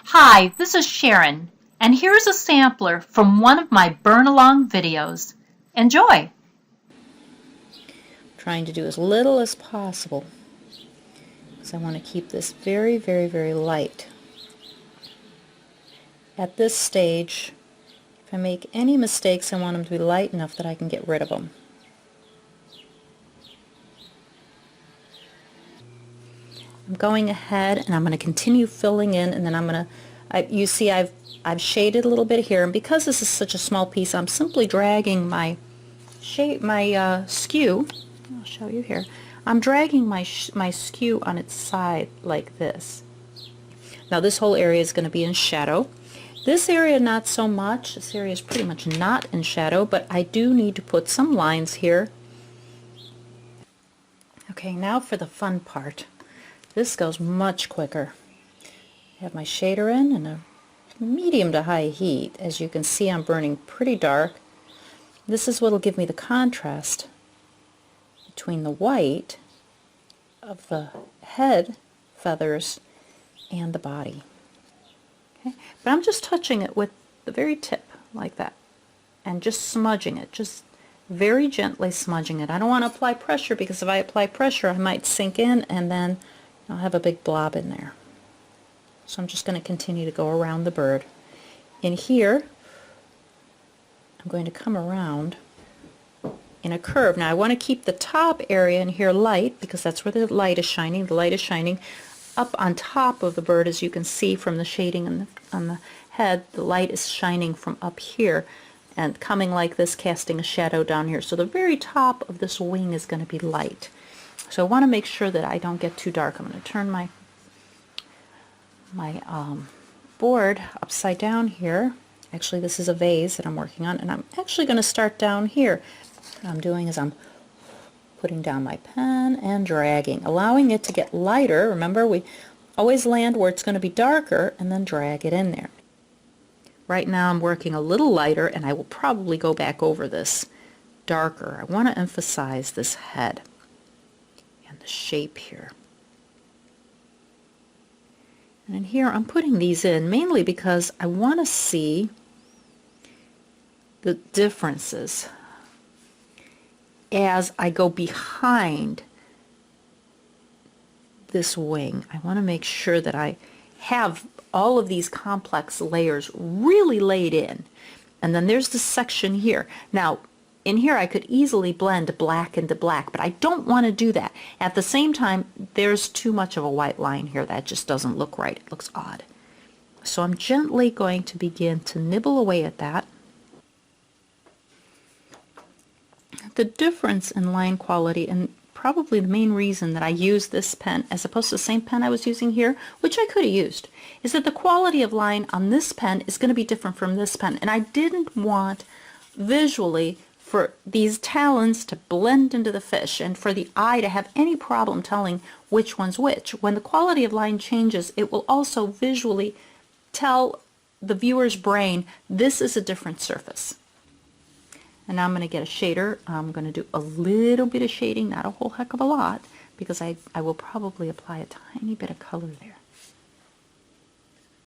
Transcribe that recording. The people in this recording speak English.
Hi, this is Sharon, and here's a sampler from one of my burn along videos. Enjoy! Trying to do as little as possible because I want to keep this very, very, very light. At this stage, if I make any mistakes, I want them to be light enough that I can get rid of them. I'm going ahead and I'm going to continue filling in, and then I'm going to, you see I've shaded a little bit here, and because this is such a small piece, I'm simply dragging my skew. I'll show you here. I'm dragging my skew on its side like this. Now this whole area is going to be in shadow. This area not so much. This area is pretty much not in shadow, but I do need to put some lines here. Okay, now for the fun part. This goes much quicker. I have my shader in and a medium to high heat. As you can see, I'm burning pretty dark. This is what will give me the contrast between the white of the head feathers and the body. Okay? But I'm just touching it with the very tip like that and just smudging it, just very gently smudging it. I don't want to apply pressure, because if I apply pressure I might sink in and then I'll have a big blob in there. So I'm just going to continue to go around the bird. In here I'm going to come around in a curve. Now I want to keep the top area in here light, because that's where the light is shining. The light is shining up on top of the bird, as you can see from the shading on the head. The light is shining from up here and coming like this, casting a shadow down here. So the very top of this wing is going to be light. So I want to make sure that I don't get too dark. I'm going to turn my board upside down here. Actually, this is a vase that I'm working on, and I'm actually going to start down here. What I'm doing is I'm putting down my pen and dragging, allowing it to get lighter. Remember, we always land where it's going to be darker and then drag it in there. Right now I'm working a little lighter, and I will probably go back over this darker. I want to emphasize this head and the shape here. And in here I'm putting these in mainly because I want to see the differences as I go behind this wing. I want to make sure that I have all of these complex layers really laid in. And then there's this section here. Now in here I could easily blend black into black, but I don't want to do that. At the same time, there's too much of a white line here. That just doesn't look right. It looks odd. So I'm gently going to begin to nibble away at that. The difference in line quality, and probably the main reason that I use this pen as opposed to the same pen I was using here, which I could have used, is that the quality of line on this pen is going to be different from this pen. And I didn't want visually for these talons to blend into the fish and for the eye to have any problem telling which one's which. When the quality of line changes, it will also visually tell the viewer's brain this is a different surface. And now I'm going to get a shader. I'm going to do a little bit of shading, not a whole heck of a lot, because I will probably apply a tiny bit of color there.